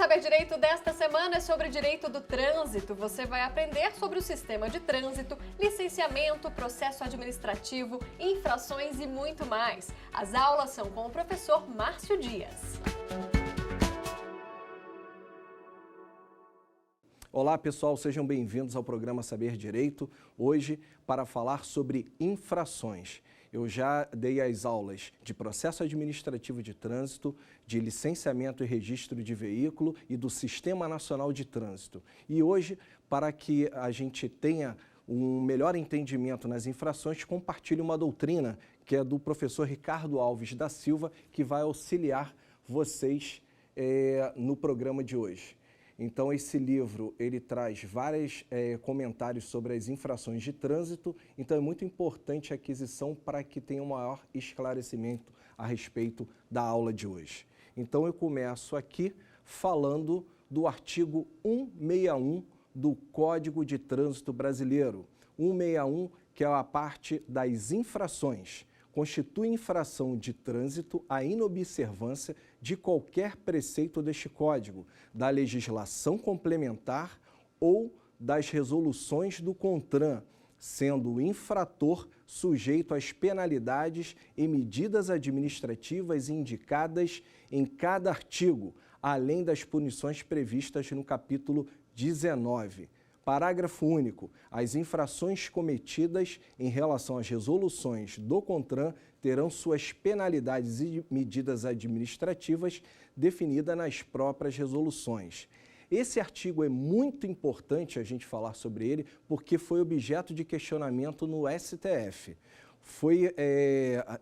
Saber Direito desta semana é sobre direito do trânsito. Você vai aprender sobre o sistema de trânsito, licenciamento, processo administrativo, infrações e muito mais. As aulas são com o professor Márcio Dias. Olá pessoal, sejam bem-vindos ao programa Saber Direito, hoje para falar sobre infrações. Eu já dei as aulas de processo administrativo de trânsito, de licenciamento e registro de veículo e do Sistema Nacional de Trânsito. E hoje, para que a gente tenha um melhor entendimento nas infrações, compartilho uma doutrina que é do professor Ricardo Alves da Silva, que vai auxiliar vocês no programa de hoje. Então, esse livro, ele traz vários comentários sobre as infrações de trânsito, então é muito importante a aquisição para que tenha um maior esclarecimento a respeito da aula de hoje. Então, eu começo aqui falando do artigo 161 do Código de Trânsito Brasileiro. 161, que é a parte das infrações. Constitui infração de trânsito a inobservância de qualquer preceito deste Código, da legislação complementar ou das resoluções do CONTRAN, sendo o infrator sujeito às penalidades e medidas administrativas indicadas em cada artigo, além das punições previstas no capítulo 19. Parágrafo único. As infrações cometidas em relação às resoluções do CONTRAN terão suas penalidades e medidas administrativas definidas nas próprias resoluções. Esse artigo é muito importante a gente falar sobre ele porque foi objeto de questionamento no STF.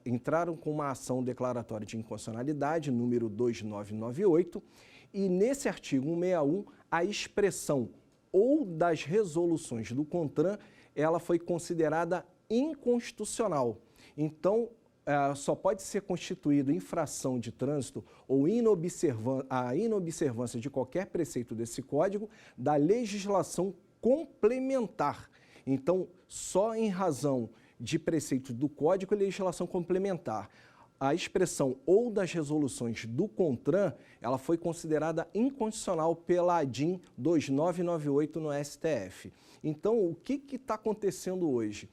Entraram com uma ação declaratória de inconstitucionalidade, número 2998, e nesse artigo 161, a expressão ou das resoluções do CONTRAN, ela foi considerada inconstitucional. Então, só pode ser constituído infração de trânsito ou a inobservância de qualquer preceito desse código da legislação complementar. Então, só em razão de preceitos do código e legislação complementar. A expressão ou das resoluções do CONTRAN, ela foi considerada inconstitucional pela ADIM 2998 no STF. Então, o que está acontecendo hoje?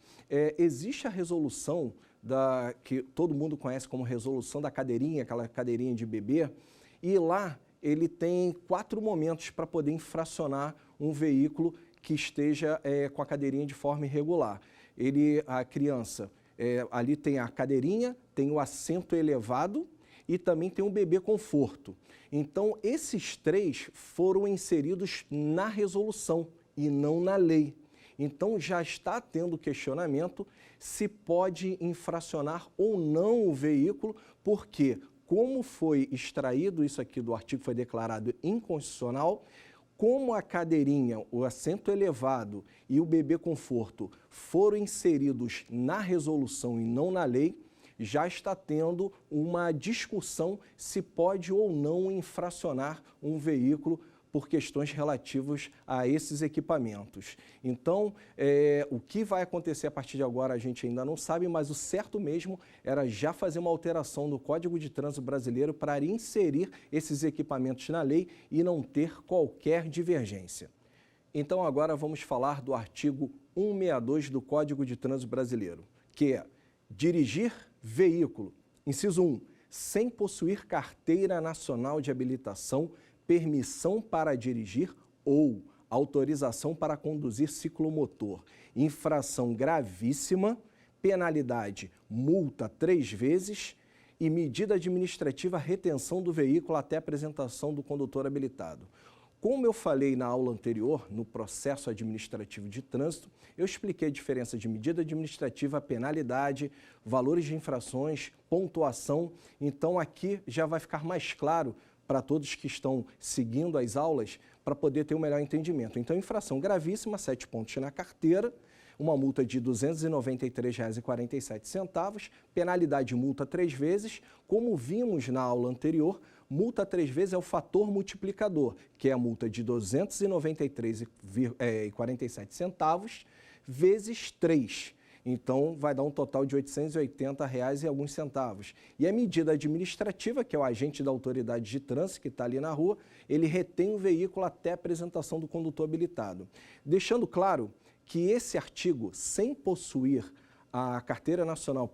Existe a resolução que todo mundo conhece como resolução da cadeirinha, aquela cadeirinha de bebê, e lá ele tem 4 momentos para poder infracionar um veículo que esteja com a cadeirinha de forma irregular. A criança... ali tem a cadeirinha, tem o assento elevado e também tem o bebê conforto. Então, esses 3 foram inseridos na resolução e não na lei. Então, já está tendo questionamento se pode infracionar ou não o veículo, porque como foi extraído isso aqui do artigo, foi declarado inconstitucional, como a cadeirinha, o assento elevado e o bebê conforto foram inseridos na resolução e não na lei, já está tendo uma discussão se pode ou não infracionar um veículo por questões relativas a esses equipamentos. Então, o que vai acontecer a partir de agora a gente ainda não sabe, mas o certo mesmo era já fazer uma alteração no Código de Trânsito Brasileiro para inserir esses equipamentos na lei e não ter qualquer divergência. Então, agora vamos falar do artigo 162 do Código de Trânsito Brasileiro, que é dirigir veículo. Inciso 1, sem possuir carteira nacional de habilitação, permissão para dirigir ou autorização para conduzir ciclomotor. Infração gravíssima, penalidade, multa 3 vezes e medida administrativa, retenção do veículo até apresentação do condutor habilitado. Como eu falei na aula anterior, no processo administrativo de trânsito, eu expliquei a diferença de medida administrativa, penalidade, valores de infrações, pontuação. Então, aqui já vai ficar mais claro para todos que estão seguindo as aulas, para poder ter um melhor entendimento. Então, infração gravíssima, 7 pontos na carteira, uma multa de R$ 293,47, penalidade de multa 3 vezes. Como vimos na aula anterior, multa 3 vezes é o fator multiplicador, que é a multa de R$ 293,47 vezes 3. Então, vai dar um total de R$ 880 e alguns centavos. E a medida administrativa, que é o agente da autoridade de trânsito que está ali na rua, ele retém o veículo até a apresentação do condutor habilitado. Deixando claro que esse artigo, sem possuir a Carteira Nacional,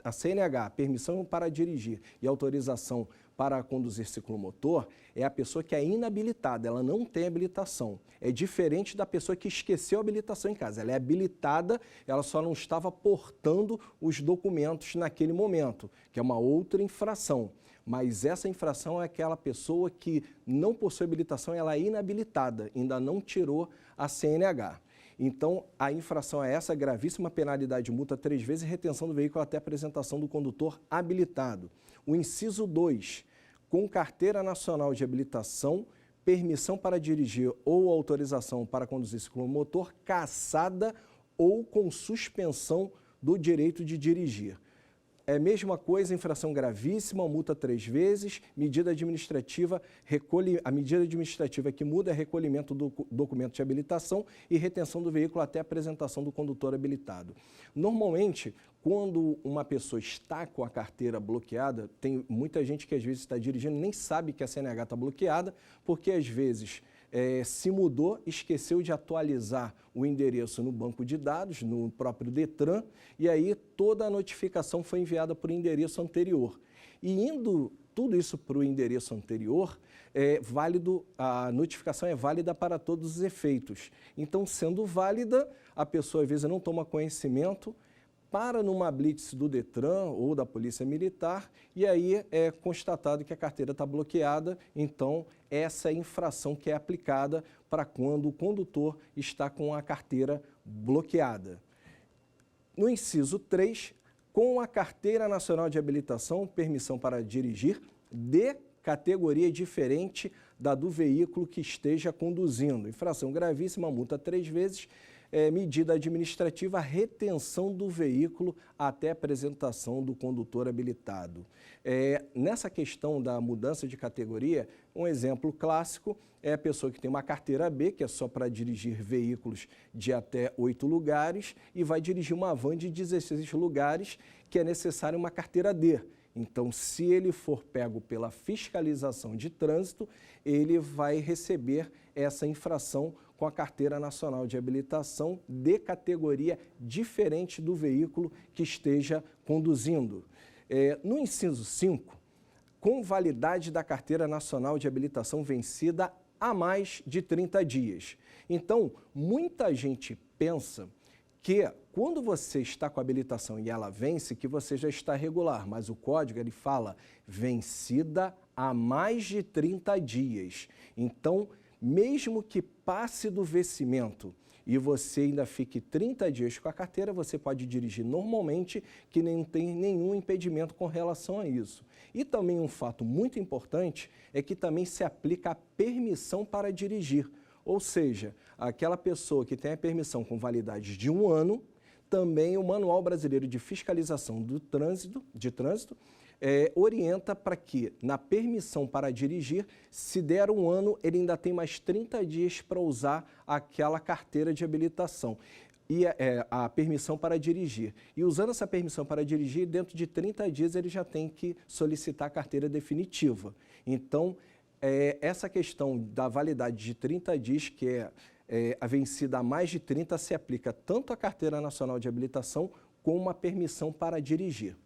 a CNH, permissão para dirigir e autorização para conduzir ciclomotor, é a pessoa que é inabilitada, ela não tem habilitação. É diferente da pessoa que esqueceu a habilitação em casa. Ela é habilitada, ela só não estava portando os documentos naquele momento, que é uma outra infração. Mas essa infração é aquela pessoa que não possui habilitação, ela é inabilitada, ainda não tirou a CNH. Então, a infração é essa, gravíssima penalidade, multa 3 vezes e retenção do veículo até a apresentação do condutor habilitado. O inciso 2, com carteira nacional de habilitação, permissão para dirigir ou autorização para conduzir ciclomotor, cassada ou com suspensão do direito de dirigir. É a mesma coisa, infração gravíssima, multa 3 vezes, medida administrativa, a medida administrativa que muda é recolhimento do documento de habilitação e retenção do veículo até a apresentação do condutor habilitado. Normalmente, quando uma pessoa está com a carteira bloqueada, tem muita gente que às vezes está dirigindo e nem sabe que a CNH está bloqueada, porque às vezes se mudou, esqueceu de atualizar o endereço no banco de dados, no próprio Detran, e aí toda a notificação foi enviada por endereço anterior. E indo tudo isso para o endereço anterior, a notificação é válida para todos os efeitos. Então, sendo válida, a pessoa às vezes não toma conhecimento, para numa blitz do Detran ou da Polícia Militar e aí é constatado que a carteira está bloqueada, então essa é a infração que é aplicada para quando o condutor está com a carteira bloqueada. No inciso 3, com a Carteira Nacional de Habilitação, permissão para dirigir de categoria diferente da do veículo que esteja conduzindo. Infração gravíssima, multa 3 vezes, medida administrativa, retenção do veículo até a apresentação do condutor habilitado. Nessa questão da mudança de categoria, um exemplo clássico é a pessoa que tem uma carteira B, que é só para dirigir veículos de até 8 lugares, e vai dirigir uma van de 16 lugares, que é necessário uma carteira D. Então, se ele for pego pela fiscalização de trânsito, ele vai receber essa infração com a Carteira Nacional de Habilitação de categoria diferente do veículo que esteja conduzindo. No inciso 5, com validade da Carteira Nacional de Habilitação vencida há mais de 30 dias. Então, muita gente pensa que quando você está com a habilitação e ela vence, que você já está regular, mas o código ele fala vencida há mais de 30 dias. Então, mesmo que passe do vencimento e você ainda fique 30 dias com a carteira, você pode dirigir normalmente, que não tem nenhum impedimento com relação a isso. E também um fato muito importante é que também se aplica a permissão para dirigir. Ou seja, aquela pessoa que tem a permissão com validade de 1 ano, também o Manual Brasileiro de Fiscalização de Trânsito orienta para que, na permissão para dirigir, se der 1 ano, ele ainda tem mais 30 dias para usar aquela carteira de habilitação e a permissão para dirigir. E usando essa permissão para dirigir, dentro de 30 dias ele já tem que solicitar a carteira definitiva. Então, essa questão da validade de 30 dias, que a vencida há mais de 30, se aplica tanto à Carteira Nacional de Habilitação como uma permissão para dirigir.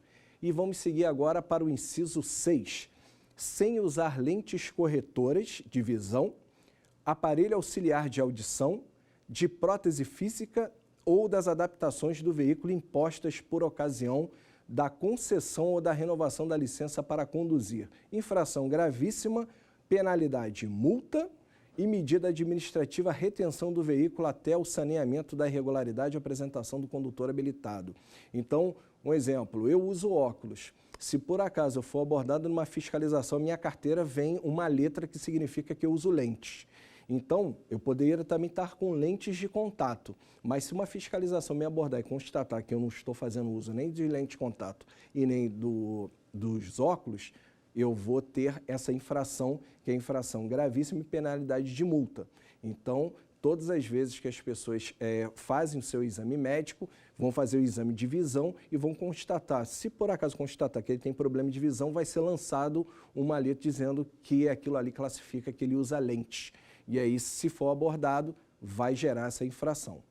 E vamos seguir agora para o inciso 6. Sem usar lentes corretoras de visão, aparelho auxiliar de audição, de prótese física ou das adaptações do veículo impostas por ocasião da concessão ou da renovação da licença para conduzir. Infração gravíssima, penalidade multa e medida administrativa retenção do veículo até o saneamento da irregularidade e apresentação do condutor habilitado. Então, um exemplo, eu uso óculos. Se por acaso eu for abordado numa fiscalização, minha carteira vem uma letra que significa que eu uso lentes. Então, eu poderia também estar com lentes de contato, mas se uma fiscalização me abordar e constatar que eu não estou fazendo uso nem de lente de contato e nem dos óculos, eu vou ter essa infração, que é infração gravíssima e penalidade de multa. Então, todas as vezes que as pessoas fazem o seu exame médico, vão fazer o exame de visão e vão constatar, se por acaso constatar que ele tem problema de visão, vai ser lançado um malhete dizendo que aquilo ali classifica que ele usa lentes. E aí, se for abordado, vai gerar essa infração.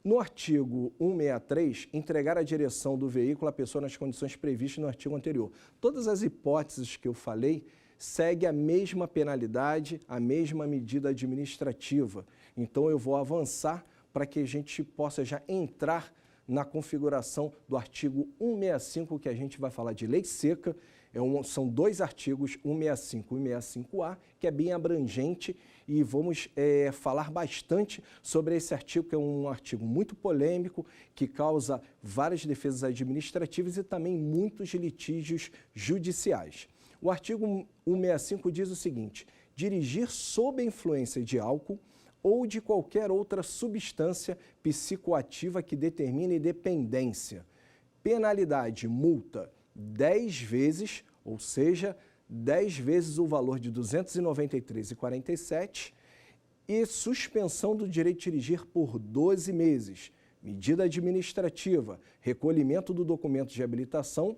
No artigo 163, entregar a direção do veículo à pessoa nas condições previstas no artigo anterior. Todas as hipóteses que eu falei seguem a mesma penalidade, a mesma medida administrativa. Então, eu vou avançar para que a gente possa já entrar na configuração do artigo 165, que a gente vai falar de lei seca. São dois artigos, 165 e 165A, que é bem abrangente, e vamos falar bastante sobre esse artigo, que é um artigo muito polêmico, que causa várias defesas administrativas e também muitos litígios judiciais. O artigo 165 diz o seguinte: dirigir sob a influência de álcool ou de qualquer outra substância psicoativa que determine dependência. Penalidade, multa 10 vezes, ou seja, 10 vezes o valor de R$ 293,47 e suspensão do direito de dirigir por 12 meses. Medida administrativa, recolhimento do documento de habilitação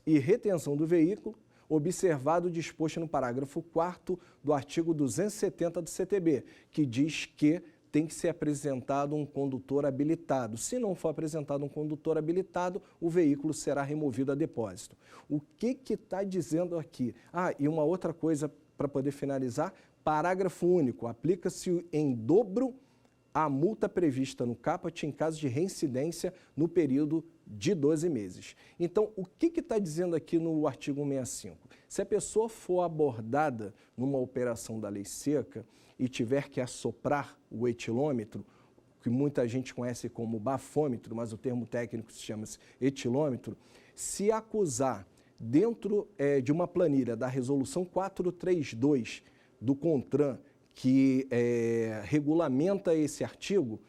e retenção do veículo, observado o disposto no parágrafo 4º do artigo 270 do CTB, que diz que tem que ser apresentado um condutor habilitado. Se não for apresentado um condutor habilitado, o veículo será removido a depósito. O que está dizendo aqui? E uma outra coisa para poder finalizar, parágrafo único, aplica-se em dobro a multa prevista no caput em caso de reincidência no período de 12 meses. Então, o que está dizendo aqui no artigo 165? Se a pessoa for abordada numa operação da lei seca e tiver que assoprar o etilômetro, que muita gente conhece como bafômetro, mas o termo técnico se chama etilômetro, se acusar dentro de uma planilha da resolução 432 do CONTRAN, que regulamenta esse artigo,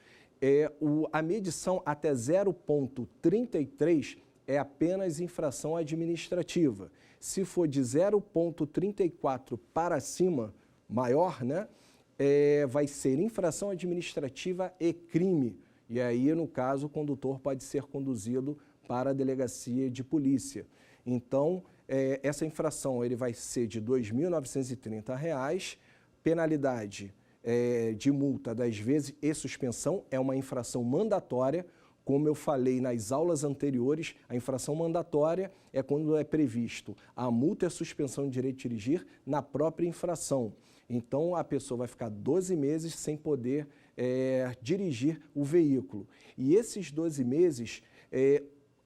a medição até 0,33 é apenas infração administrativa. Se for de 0,34 para cima, maior, né, vai ser infração administrativa e crime. E aí, no caso, o condutor pode ser conduzido para a delegacia de polícia. Então, essa infração ele vai ser de R$ 2.930, penalidade de multa 10 vezes e suspensão, é uma infração mandatória. Como eu falei nas aulas anteriores, a infração mandatória é quando é previsto a multa e a suspensão de direito de dirigir na própria infração. Então, a pessoa vai ficar 12 meses sem poder dirigir o veículo. E esses 12 meses,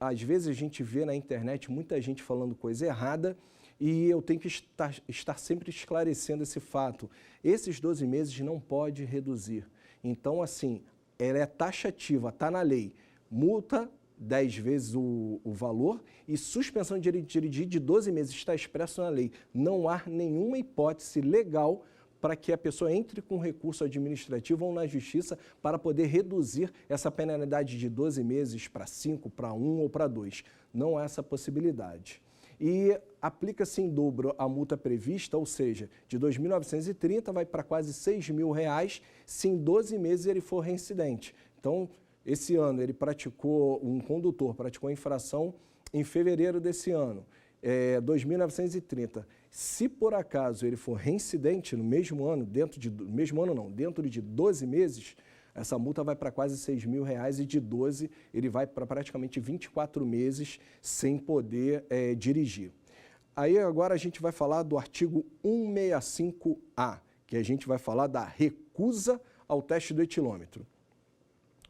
às vezes a gente vê na internet muita gente falando coisa errada, e eu tenho que estar sempre esclarecendo esse fato. Esses 12 meses não pode reduzir. Então, assim, ela é taxativa, está na lei. Multa 10 vezes o valor e suspensão de direito de dirigir de 12 meses, está expresso na lei. Não há nenhuma hipótese legal para que a pessoa entre com recurso administrativo ou na justiça para poder reduzir essa penalidade de 12 meses para 5, para 1 ou para 2. Não há essa possibilidade. E aplica-se em dobro a multa prevista, ou seja, de R$ 2.930 vai para quase R$ 6.000 se em 12 meses ele for reincidente. Então, esse ano um condutor praticou a infração em fevereiro desse ano, R$ 2.930. Se por acaso ele for reincidente no mesmo ano, dentro de 12 meses, essa multa vai para quase R$ 6.000 e de 12 ele vai para praticamente 24 meses sem poder dirigir. Aí agora a gente vai falar do artigo 165A, que a gente vai falar da recusa ao teste do etilômetro.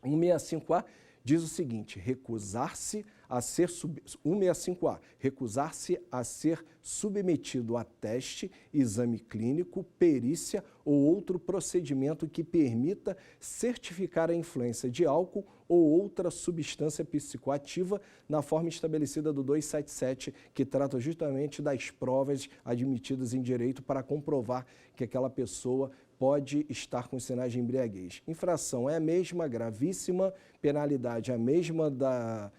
165A diz o seguinte: recusar-se a ser 165A, recusar-se a ser submetido a teste, exame clínico, perícia ou outro procedimento que permita certificar a influência de álcool ou outra substância psicoativa na forma estabelecida do 277, que trata justamente das provas admitidas em direito para comprovar que aquela pessoa pode estar com sinais de embriaguez. Infração é a mesma, gravíssima, penalidade é a mesma do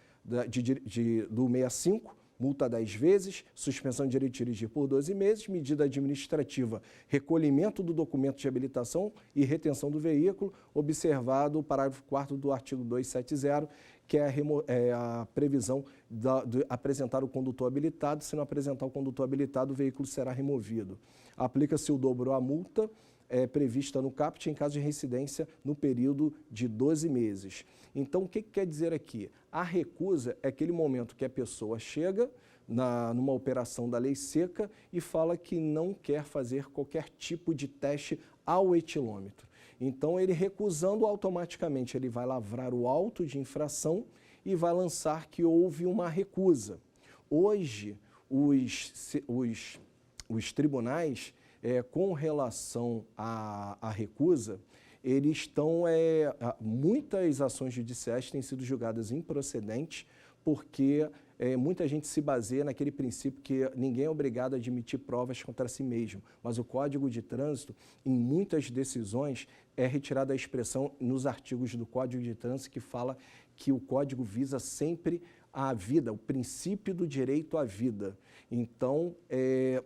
65, multa 10 vezes, suspensão de direito de dirigir por 12 meses, medida administrativa, recolhimento do documento de habilitação e retenção do veículo, observado o parágrafo 4º do artigo 270, que é a previsão de apresentar o condutor habilitado. Se não apresentar o condutor habilitado, o veículo será removido. Aplica-se o dobro à multa prevista no caput em caso de reincidência no período de 12 meses. Então, o que quer dizer aqui? A recusa é aquele momento que a pessoa chega numa operação da lei seca e fala que não quer fazer qualquer tipo de teste ao etilômetro. Então, ele recusando, automaticamente ele vai lavrar o auto de infração e vai lançar que houve uma recusa. Hoje, os tribunais, com relação à recusa, eles estão, muitas ações judiciais têm sido julgadas improcedentes, porque muita gente se baseia naquele princípio que ninguém é obrigado a admitir provas contra si mesmo, mas o Código de Trânsito, em muitas decisões, é retirada a expressão nos artigos do Código de Trânsito que fala que o Código visa sempre a vida, o princípio do direito à vida. Então,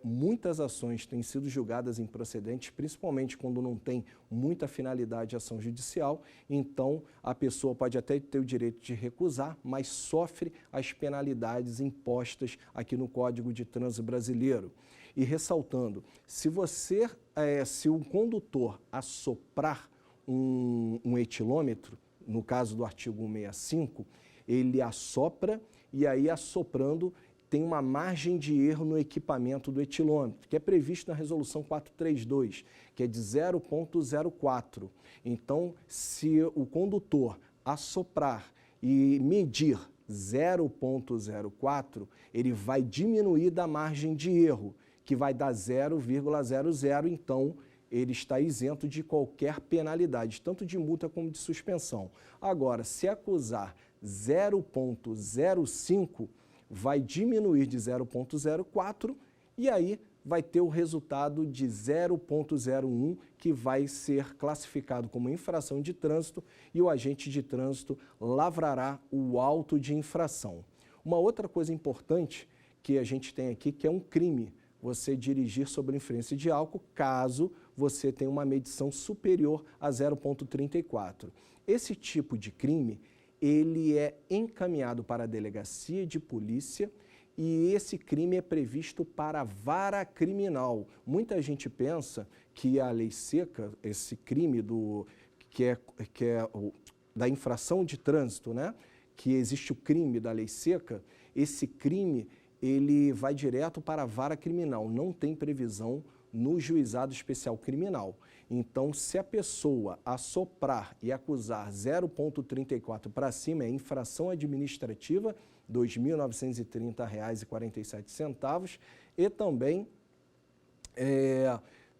muitas ações têm sido julgadas improcedentes, principalmente quando não tem muita finalidade a ação judicial. Então, a pessoa pode até ter o direito de recusar, mas sofre as penalidades impostas aqui no Código de Trânsito brasileiro. E ressaltando, se o condutor assoprar um etilômetro, no caso do artigo 165, ele assopra e aí assoprando tem uma margem de erro no equipamento do etilômetro, que é previsto na resolução 432, que é de 0,04. Então, se o condutor assoprar e medir 0,04, ele vai diminuir da margem de erro, que vai dar 0,00, então ele está isento de qualquer penalidade, tanto de multa como de suspensão. Agora, se acusar 0,05, vai diminuir de 0,04 e aí vai ter o resultado de 0,01, que vai ser classificado como infração de trânsito e o agente de trânsito lavrará o auto de infração. Uma outra coisa importante que a gente tem aqui, que é um crime, você dirigir sob influência de álcool, caso você tenha uma medição superior a 0,34. Esse tipo de crime, ele é encaminhado para a delegacia de polícia e esse crime é previsto para a vara criminal. Muita gente pensa que a lei seca, esse crime da infração de trânsito, né? Que existe o crime da lei seca, esse crime ele vai direto para a vara criminal, não tem previsão no juizado especial criminal. Então, se a pessoa assoprar e acusar 0,34 para cima, é infração administrativa, R$ 2.930,47, e também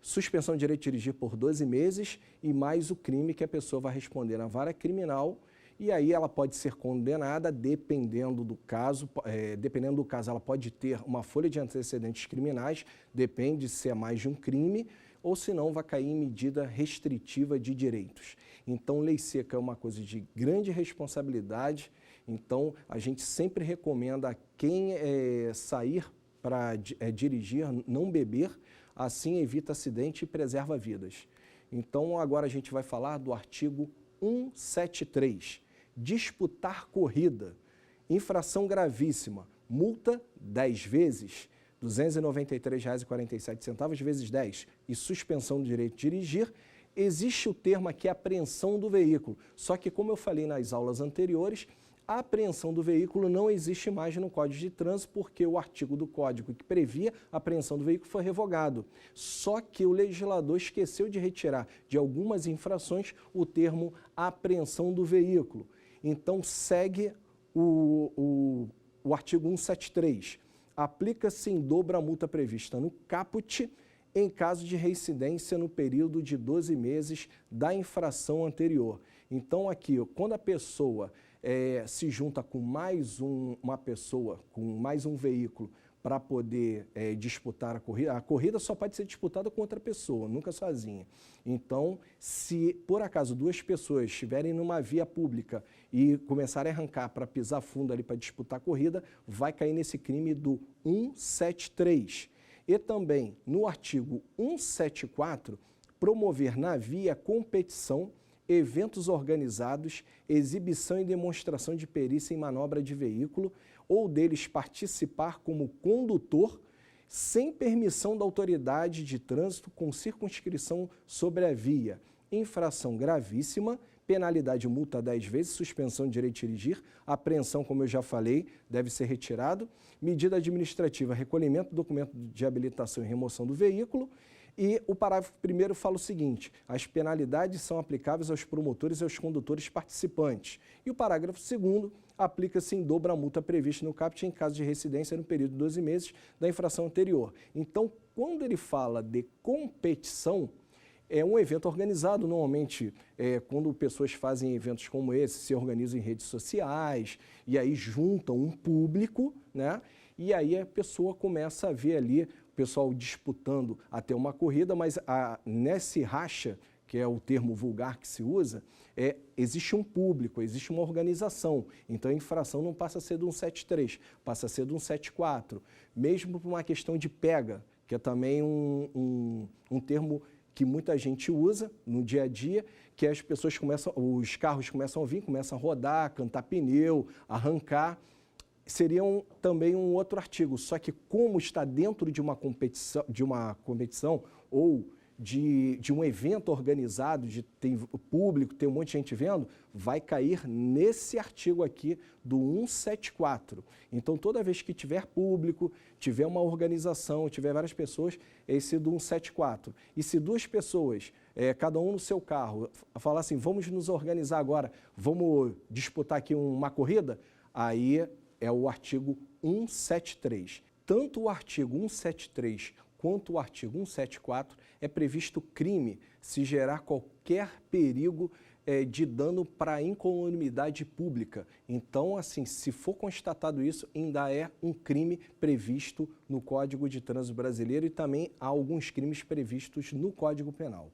suspensão de direito de dirigir por 12 meses e mais o crime que a pessoa vai responder na vara criminal. E aí ela pode ser condenada, dependendo do caso, ela pode ter uma folha de antecedentes criminais, depende se é mais de um crime, ou se não vai cair em medida restritiva de direitos. Então, lei seca é uma coisa de grande responsabilidade, então a gente sempre recomenda a quem sair para dirigir, não beber, assim evita acidente e preserva vidas. Então, agora a gente vai falar do artigo 173. Disputar corrida, infração gravíssima, multa 10 vezes, R$ 293,47 vezes 10 e suspensão do direito de dirigir. Existe o termo aqui, apreensão do veículo, só que como eu falei nas aulas anteriores, a apreensão do veículo não existe mais no Código de Trânsito porque o artigo do Código que previa a apreensão do veículo foi revogado. Só que o legislador esqueceu de retirar de algumas infrações o termo apreensão do veículo. Então, segue o artigo 173. Aplica-se em dobro a multa prevista no caput em caso de reincidência no período de 12 meses da infração anterior. Então, aqui, quando a pessoa se junta com mais uma pessoa, com mais um veículo, para poder disputar a corrida só pode ser disputada com outra pessoa, nunca sozinha. Então, se por acaso duas pessoas estiverem numa via pública e começarem a arrancar para pisar fundo ali para disputar a corrida, vai cair nesse crime do 173. E também, no artigo 174, promover na via competição, eventos organizados, exibição e demonstração de perícia em manobra de veículo ou deles participar como condutor sem permissão da autoridade de trânsito com circunscrição sobre a via. Infração gravíssima, penalidade multa 10 vezes, suspensão de direito de dirigir, apreensão, como eu já falei, deve ser retirado, medida administrativa, recolhimento do documento de habilitação e remoção do veículo. E o parágrafo 1º fala o seguinte: as penalidades são aplicáveis aos promotores e aos condutores participantes. E o parágrafo 2º aplica-se em dobro a multa prevista no caput em caso de reincidência no período de 12 meses da infração anterior. Então, quando ele fala de competição, é um evento organizado, normalmente, quando pessoas fazem eventos como esse, se organizam em redes sociais, e aí juntam um público, né? E aí a pessoa começa a ver ali o pessoal disputando até uma corrida, mas nesse racha, que é o termo vulgar que se usa, existe um público, existe uma organização. Então a infração não passa a ser do 173, passa a ser do 174. Mesmo por uma questão de pega, que é também um termo que muita gente usa no dia a dia, que as pessoas os carros começam a vir, começam a rodar, cantar pneu, arrancar. Seria também um outro artigo, só que como está dentro de uma competição ou de um evento organizado, tem público, tem um monte de gente vendo, vai cair nesse artigo aqui do 174. Então, toda vez que tiver público, tiver uma organização, tiver várias pessoas, é esse do 174. E se duas pessoas, cada um no seu carro, falar assim, vamos nos organizar agora, vamos disputar aqui uma corrida, aí é o artigo 173. Tanto o artigo 173 quanto o artigo 174 é previsto crime se gerar qualquer perigo de dano para a incolumidade pública. Então, assim, se for constatado isso, ainda é um crime previsto no Código de Trânsito Brasileiro e também há alguns crimes previstos no Código Penal.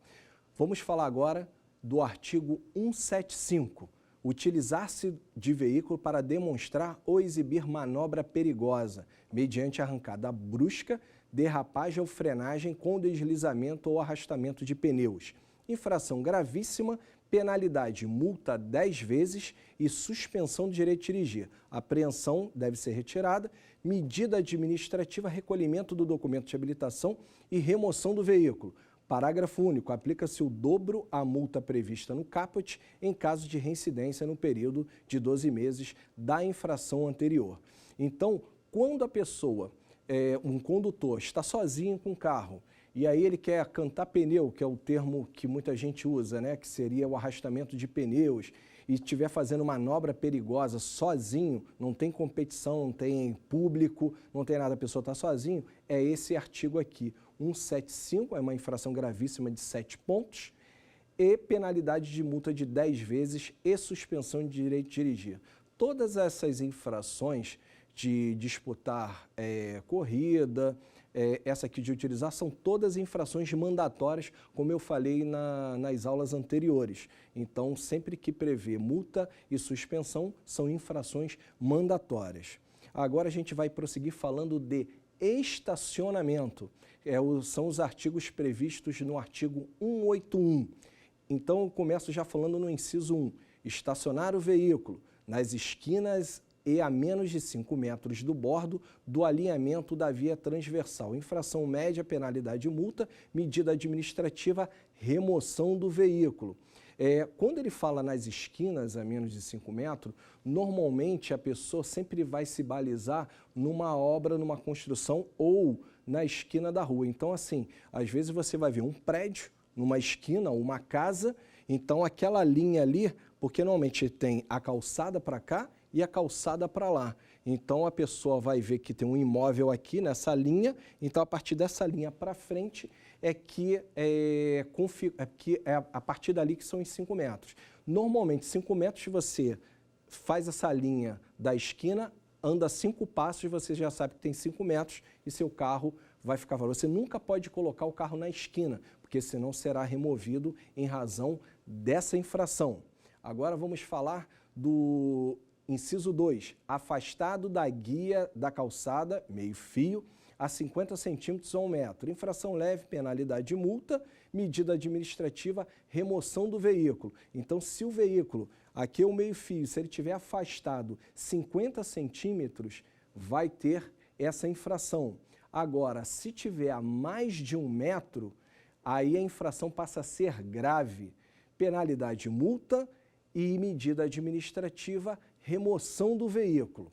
Vamos falar agora do artigo 175. Utilizar-se de veículo para demonstrar ou exibir manobra perigosa, mediante arrancada brusca, derrapagem ou frenagem com deslizamento ou arrastamento de pneus. Infração gravíssima, penalidade multa 10 vezes e suspensão do direito de dirigir. Apreensão deve ser retirada, medida administrativa, recolhimento do documento de habilitação e remoção do veículo. Parágrafo único. Aplica-se o dobro à multa prevista no caput em caso de reincidência no período de 12 meses da infração anterior. Então, quando a pessoa, um condutor, está sozinho com o carro e aí ele quer cantar pneu, que é o termo que muita gente usa, né? Que seria o arrastamento de pneus, e estiver fazendo manobra perigosa sozinho, não tem competição, não tem público, não tem nada, a pessoa está sozinho, é esse artigo aqui. 175 é uma infração gravíssima de 7 pontos e penalidade de multa de 10 vezes e suspensão de direito de dirigir. Todas essas infrações de disputar corrida, essa aqui de utilizar, são todas infrações mandatórias, como eu falei nas aulas anteriores. Então, sempre que prevê multa e suspensão, são infrações mandatórias. Agora a gente vai prosseguir falando de estacionamento. São os artigos previstos no artigo 181. Então, eu começo já falando no inciso 1. Estacionar o veículo nas esquinas e a menos de 5 metros do bordo do alinhamento da via transversal. Infração média, penalidade de multa, medida administrativa, remoção do veículo. Quando ele fala nas esquinas a menos de 5 metros, normalmente a pessoa sempre vai se balizar numa obra, numa construção ou na esquina da rua. Então, assim, às vezes você vai ver um prédio numa esquina, uma casa, então aquela linha ali, porque normalmente tem a calçada para cá e a calçada para lá. Então, a pessoa vai ver que tem um imóvel aqui nessa linha, então a partir dessa linha para frente é a partir dali que são os 5 metros. Normalmente, 5 metros você faz essa linha da esquina anda 5 passos, você já sabe que tem 5 metros e seu carro vai ficar valor. Você nunca pode colocar o carro na esquina, porque senão será removido em razão dessa infração. Agora vamos falar do inciso 2, afastado da guia da calçada, meio-fio, a 50 centímetros ou 1 metro. Infração leve, penalidade de multa, medida administrativa, remoção do veículo. Então, se o veículo, aqui é o meio-fio, se ele estiver afastado 50 centímetros, vai ter essa infração. Agora, se tiver a mais de 1 metro, aí a infração passa a ser grave. Penalidade de multa e medida administrativa, remoção do veículo.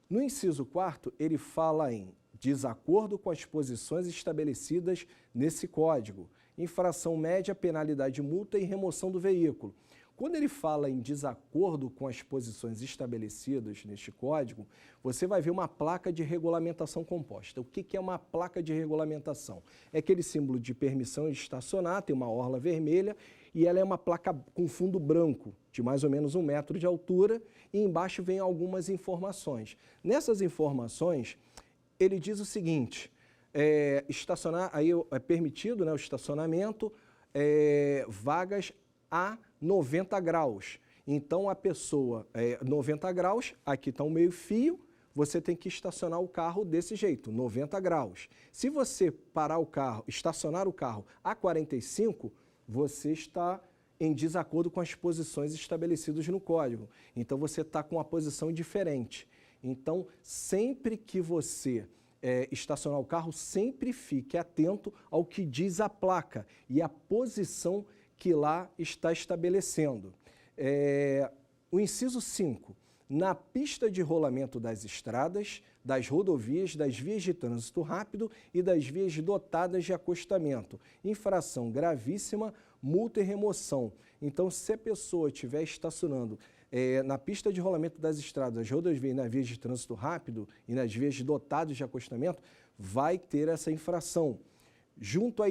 No inciso 4º, ele fala em desacordo com as posições estabelecidas nesse código. Infração média, penalidade de multa e remoção do veículo. Quando ele fala em desacordo com as posições estabelecidas neste código, você vai ver uma placa de regulamentação composta. O que é uma placa de regulamentação? É aquele símbolo de permissão de estacionar, tem uma orla vermelha e ela é uma placa com fundo branco, de mais ou menos 1 metro de altura, e embaixo vem algumas informações. Nessas informações, ele diz o seguinte, estacionar, aí é permitido, né, o estacionamento, vagas a 90 graus. Então, a pessoa, 90 graus, aqui está um meio-fio, você tem que estacionar o carro desse jeito, 90 graus. Se você parar o carro, estacionar o carro a 45, você está em desacordo com as posições estabelecidas no código. Então, você está com uma posição diferente. Então, sempre que você estacionar o carro, sempre fique atento ao que diz a placa e a posição que lá está estabelecendo. O inciso 5, na pista de rolamento das estradas, das rodovias, das vias de trânsito rápido e das vias dotadas de acostamento. Infração gravíssima, multa e remoção. Então, se a pessoa estiver estacionando na pista de rolamento das estradas, das rodovias, nas vias de trânsito rápido e nas vias dotadas de acostamento, vai ter essa infração. Junto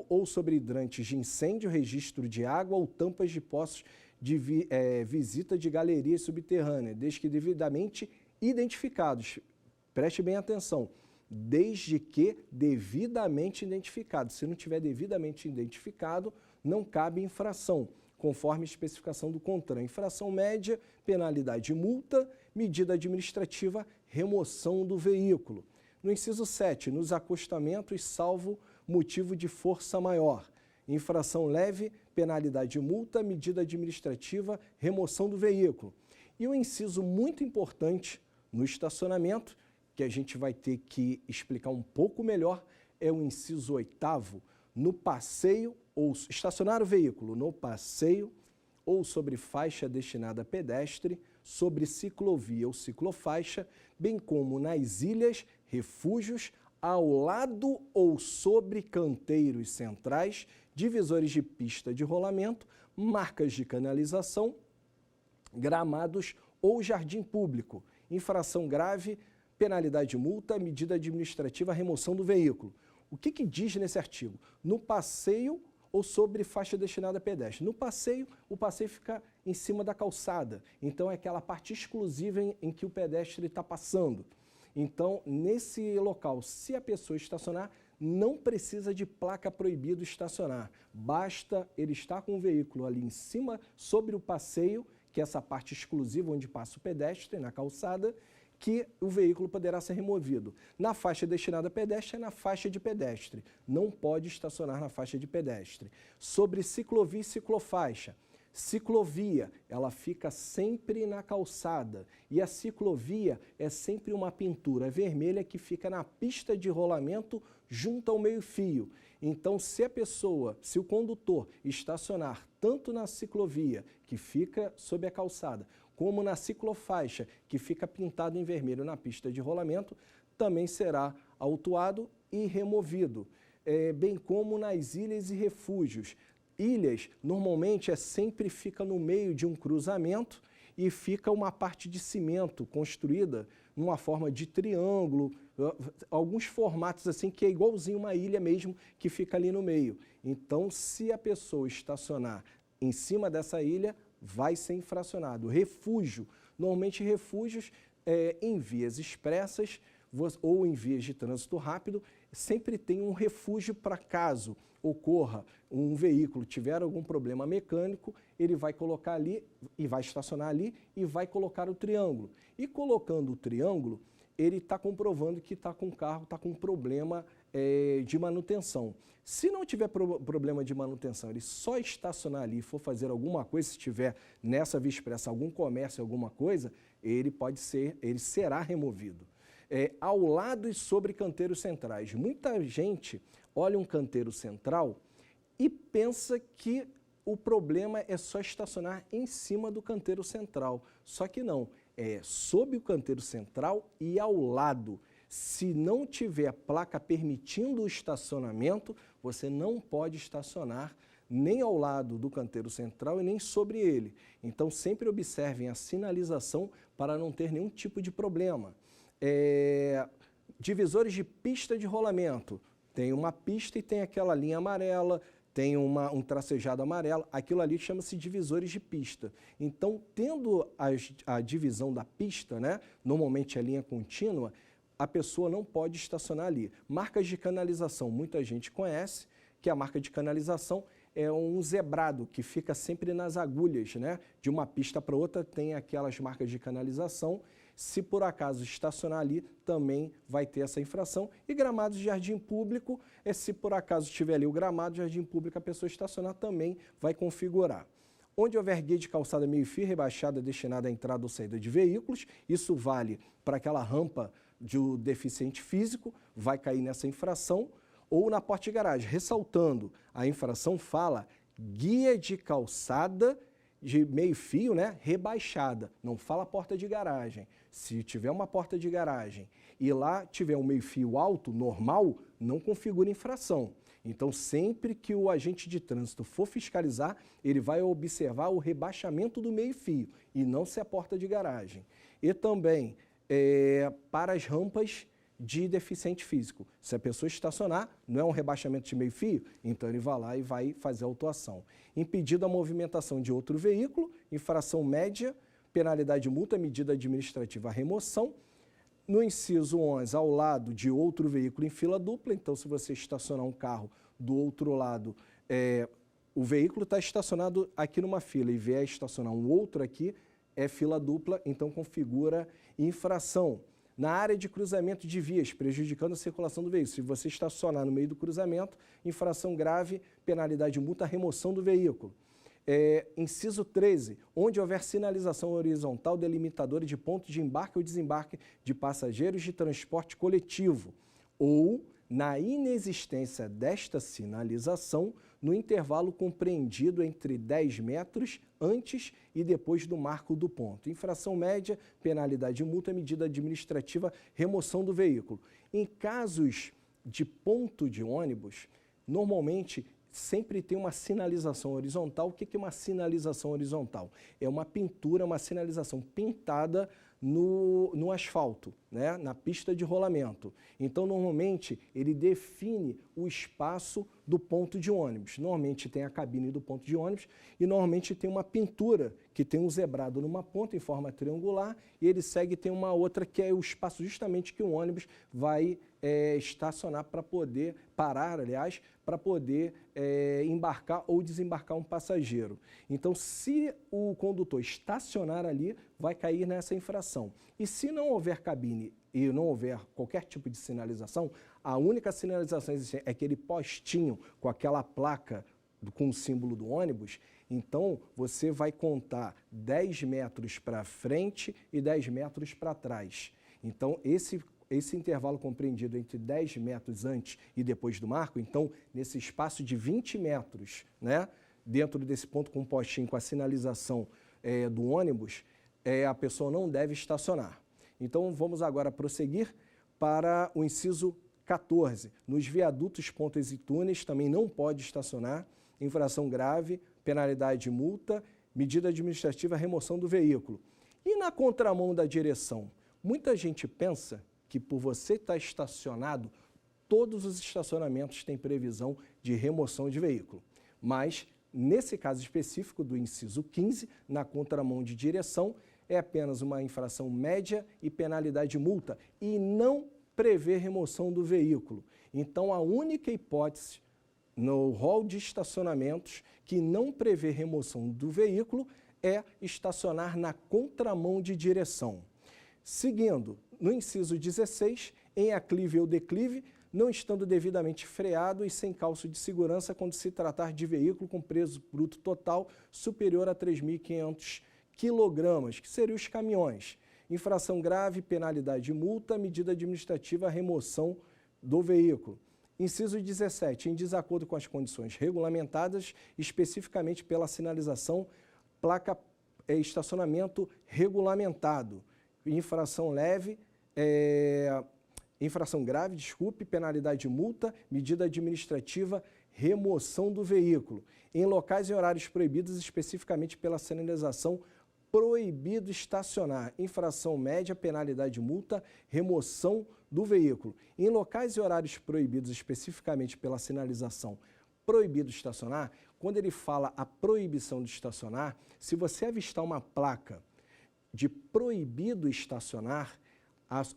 ou sobre hidrantes de incêndio, registro de água ou tampas de poços de visita de galerias subterrâneas, desde que devidamente identificados. Preste bem atenção, desde que devidamente identificado. Se não tiver devidamente identificado, não cabe infração, conforme a especificação do CONTRAN. Infração média, penalidade de multa, medida administrativa, remoção do veículo. No inciso 7, nos acostamentos, salvo motivo de força maior. Infração leve, penalidade de multa, medida administrativa, remoção do veículo. E um inciso muito importante no estacionamento, que a gente vai ter que explicar um pouco melhor, é o inciso 8º, no passeio ou estacionar o veículo no passeio ou sobre faixa destinada a pedestre, sobre ciclovia ou ciclofaixa, bem como nas ilhas, refúgios, ao lado ou sobre canteiros centrais, divisores de pista de rolamento, marcas de canalização, gramados ou jardim público. Infração grave, penalidade de multa, medida administrativa, remoção do veículo. O que diz nesse artigo? No passeio ou sobre faixa destinada a pedestre. No passeio, o passeio fica em cima da calçada. Então, é aquela parte exclusiva em que o pedestre está passando. Então, nesse local, se a pessoa estacionar, não precisa de placa proibido estacionar. Basta ele estar com o veículo ali em cima, sobre o passeio, que é essa parte exclusiva onde passa o pedestre, na calçada, que o veículo poderá ser removido. Na faixa destinada a pedestre, é na faixa de pedestre. Não pode estacionar na faixa de pedestre. Sobre ciclovia e ciclofaixa. Ciclovia, ela fica sempre na calçada. E a ciclovia é sempre uma pintura vermelha que fica na pista de rolamento junto ao meio-fio. Então, se o condutor estacionar tanto na ciclovia, que fica sob a calçada, como na ciclofaixa, que fica pintado em vermelho na pista de rolamento, também será autuado e removido, bem como nas ilhas e refúgios. Ilhas, normalmente, sempre fica no meio de um cruzamento e fica uma parte de cimento construída numa forma de triângulo, alguns formatos assim que é igualzinho uma ilha mesmo, que fica ali no meio. Então, se a pessoa estacionar em cima dessa ilha, vai ser infracionado. Refúgio. Normalmente, refúgios em vias expressas ou em vias de trânsito rápido, sempre tem um refúgio para caso ocorra um veículo, tiver algum problema mecânico, ele vai colocar ali e vai estacionar ali e vai colocar o triângulo. E colocando o triângulo, ele está comprovando que está com o carro, está com problema de manutenção. Se não tiver problema de manutenção, ele só estacionar ali e for fazer alguma coisa, se tiver nessa via expressa algum comércio, alguma coisa, ele será removido. Ao lado e sobre canteiros centrais. Muita gente olha um canteiro central e pensa que o problema é só estacionar em cima do canteiro central. Só que não, é sob o canteiro central e ao lado. Se não tiver placa permitindo o estacionamento, você não pode estacionar nem ao lado do canteiro central e nem sobre ele. Então, sempre observem a sinalização para não ter nenhum tipo de problema. Divisores de pista de rolamento. Tem uma pista e tem aquela linha amarela, tem um tracejado amarelo, aquilo ali chama-se divisores de pista. Então, tendo a divisão da pista, né, normalmente a linha contínua, a pessoa não pode estacionar ali. Marcas de canalização, muita gente conhece, que a marca de canalização é um zebrado que fica sempre nas agulhas, né? De uma pista para outra tem aquelas marcas de canalização. Se por acaso estacionar ali, também vai ter essa infração. E gramados de jardim público, se por acaso tiver ali o gramado de jardim público, a pessoa estacionar também vai configurar. Onde houver guia de calçada meio-fio rebaixada destinada à entrada ou saída de veículos, isso vale para aquela rampa do deficiente físico, vai cair nessa infração, ou na porta de garagem. Ressaltando, a infração fala guia de calçada de meio-fio, né, rebaixada, não fala porta de garagem. Se tiver uma porta de garagem e lá tiver um meio-fio alto, normal, não configura infração. Então, sempre que o agente de trânsito for fiscalizar, ele vai observar o rebaixamento do meio-fio e não se é porta de garagem. E também, para as rampas de deficiente físico. Se a pessoa estacionar, não é um rebaixamento de meio-fio, então ele vai lá e vai fazer a autuação. Impedido a movimentação de outro veículo, infração média, penalidade de multa, medida administrativa, remoção. No inciso 11, ao lado de outro veículo em fila dupla, então se você estacionar um carro do outro lado, o veículo está estacionado aqui numa fila e vier estacionar um outro aqui, é fila dupla, então configura infração. Na área de cruzamento de vias, prejudicando a circulação do veículo. Se você estacionar no meio do cruzamento, infração grave, penalidade de multa, remoção do veículo. Inciso 13, onde houver sinalização horizontal delimitadora de ponto de embarque ou desembarque de passageiros de transporte coletivo, ou, na inexistência desta sinalização, no intervalo compreendido entre 10 metros antes e depois do marco do ponto. Infração média, penalidade de multa, medida administrativa, remoção do veículo. Em casos de ponto de ônibus, normalmente sempre tem uma sinalização horizontal. O que é uma sinalização horizontal? É uma pintura, uma sinalização pintada no asfalto, né? Na pista de rolamento. Então, normalmente, ele define o espaço do ponto de ônibus. Normalmente tem a cabine do ponto de ônibus e normalmente tem uma pintura que tem um zebrado numa ponta em forma triangular e ele segue, tem uma outra que é o espaço justamente que o ônibus vai estacionar para poder, parar, aliás, para poder embarcar ou desembarcar um passageiro. Então, se o condutor estacionar ali, vai cair nessa infração. E se não houver cabine e não houver qualquer tipo de sinalização, a única sinalização existente é aquele postinho com aquela placa com o símbolo do ônibus, então você vai contar 10 metros para frente e 10 metros para trás. Então, esse intervalo compreendido entre 10 metros antes e depois do marco, então, nesse espaço de 20 metros, né, dentro desse ponto com postinho, com a sinalização do ônibus, a pessoa não deve estacionar. Então, vamos agora prosseguir para o inciso 14. Nos viadutos, pontes e túneis também não pode estacionar, infração grave, penalidade de multa, medida administrativa, remoção do veículo. E na contramão da direção? Muita gente pensa que por você estar estacionado, todos os estacionamentos têm previsão de remoção de veículo. Mas, nesse caso específico do inciso 15, na contramão de direção, é apenas uma infração média e penalidade de multa e não prevê remoção do veículo. Então, a única hipótese no rol de estacionamentos que não prevê remoção do veículo é estacionar na contramão de direção. Seguindo, no inciso 16, em aclive ou declive, não estando devidamente freado e sem calço de segurança quando se tratar de veículo com peso bruto total superior a 3.500 quilogramas, que seriam os caminhões. Infração grave, penalidade de multa, medida administrativa, remoção do veículo. Inciso 17, em desacordo com as condições regulamentadas, especificamente pela sinalização, placa estacionamento regulamentado. Infração leve, infração grave, desculpe, penalidade de multa, medida administrativa, remoção do veículo. Em locais e horários proibidos, especificamente pela sinalização, proibido estacionar. Infração média, penalidade de multa, remoção do veículo. Em locais e horários proibidos, especificamente pela sinalização, proibido estacionar, quando ele fala a proibição de estacionar, se você avistar uma placa de proibido estacionar,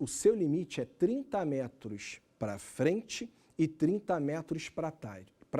o seu limite é 30 metros para frente e 30 metros para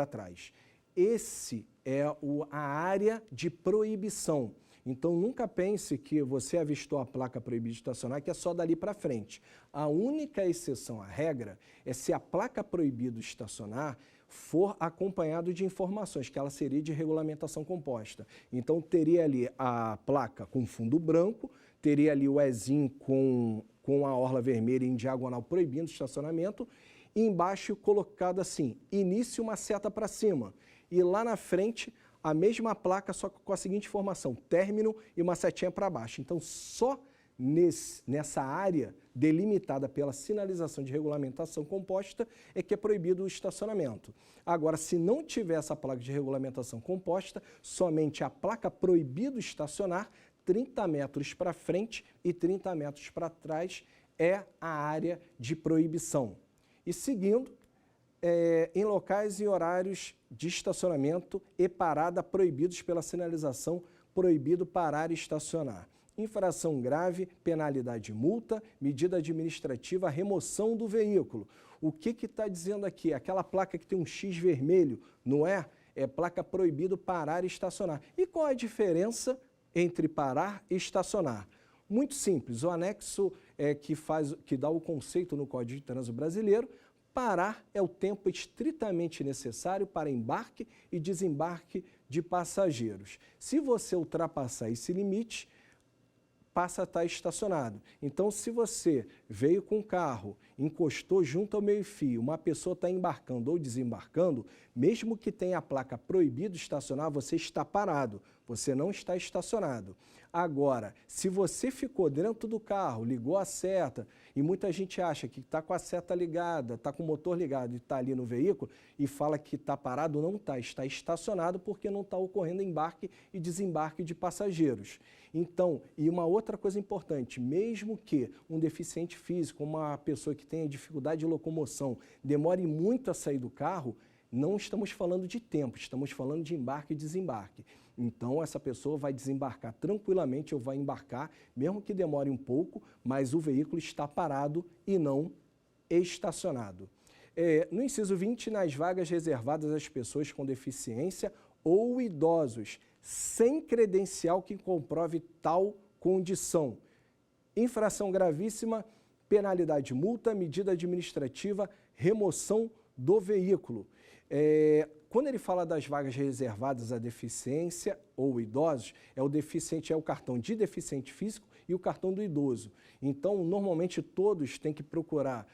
trás. Esse é a área de proibição. Então, nunca pense que você avistou a placa proibido de estacionar, que é só dali para frente. A única exceção à regra é se a placa proibido de estacionar for acompanhado de informações, que ela seria de regulamentação composta. Então, teria ali a placa com fundo branco, teria ali o Ezinho com a orla vermelha em diagonal proibindo o estacionamento, e embaixo colocado assim, inicie uma seta para cima. E lá na frente, a mesma placa, só com a seguinte informação, término e uma setinha para baixo. Então, só nessa área delimitada pela sinalização de regulamentação composta é que é proibido o estacionamento. Agora, se não tiver essa placa de regulamentação composta, somente a placa proibido estacionar, 30 metros para frente e 30 metros para trás é a área de proibição. E seguindo, em locais e horários de estacionamento e parada proibidos pela sinalização, proibido parar e estacionar. Infração grave, penalidade de multa, medida administrativa, remoção do veículo. O que está dizendo aqui? Aquela placa que tem um X vermelho, não é? É placa proibido parar e estacionar. E qual a diferença entre parar e estacionar? Muito simples, o anexo que dá o conceito no Código de Trânsito Brasileiro. Parar é o tempo estritamente necessário para embarque e desembarque de passageiros. Se você ultrapassar esse limite, passa a estar estacionado. Então, se você veio com o carro, encostou junto ao meio-fio, uma pessoa está embarcando ou desembarcando, mesmo que tenha a placa proibido estacionar, você está parado, você não está estacionado. Agora, se você ficou dentro do carro, ligou a seta, e muita gente acha que está com a seta ligada, está com o motor ligado e está ali no veículo e fala que está parado, não está, está estacionado porque não está ocorrendo embarque e desembarque de passageiros. Então, e uma outra coisa importante, mesmo que um deficiente físico, uma pessoa que tenha dificuldade de locomoção, demore muito a sair do carro, não estamos falando de tempo, estamos falando de embarque e desembarque. Então, essa pessoa vai desembarcar tranquilamente ou vai embarcar, mesmo que demore um pouco, mas o veículo está parado e não estacionado. No inciso 20, nas vagas reservadas às pessoas com deficiência ou idosos, sem credencial que comprove tal condição. Infração gravíssima, penalidade de multa, medida administrativa, remoção do veículo. Quando ele fala das vagas reservadas à deficiência ou idosos, o deficiente é o cartão de deficiente físico e o cartão do idoso. Então, normalmente todos têm que procurar,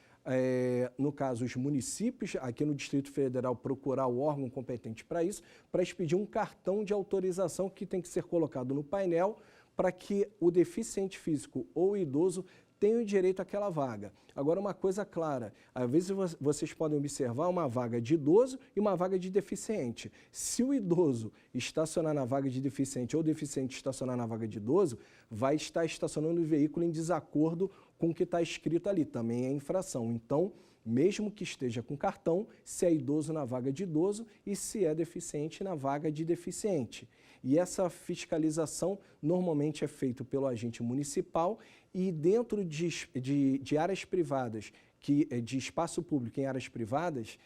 no caso, os municípios, aqui no Distrito Federal, procurar o órgão competente para isso, para expedir um cartão de autorização que tem que ser colocado no painel para que o deficiente físico ou idoso tenha o direito àquela vaga. Agora, uma coisa clara, às vezes vocês podem observar uma vaga de idoso e uma vaga de deficiente. Se o idoso estacionar na vaga de deficiente ou o deficiente estacionar na vaga de idoso, vai estar estacionando o veículo em desacordo com o que está escrito ali, também é infração. Então, mesmo que esteja com cartão, se é idoso na vaga de idoso e se é deficiente na vaga de deficiente. E essa fiscalização normalmente é feita pelo agente municipal e dentro de áreas privadas, de espaço público em áreas privadas,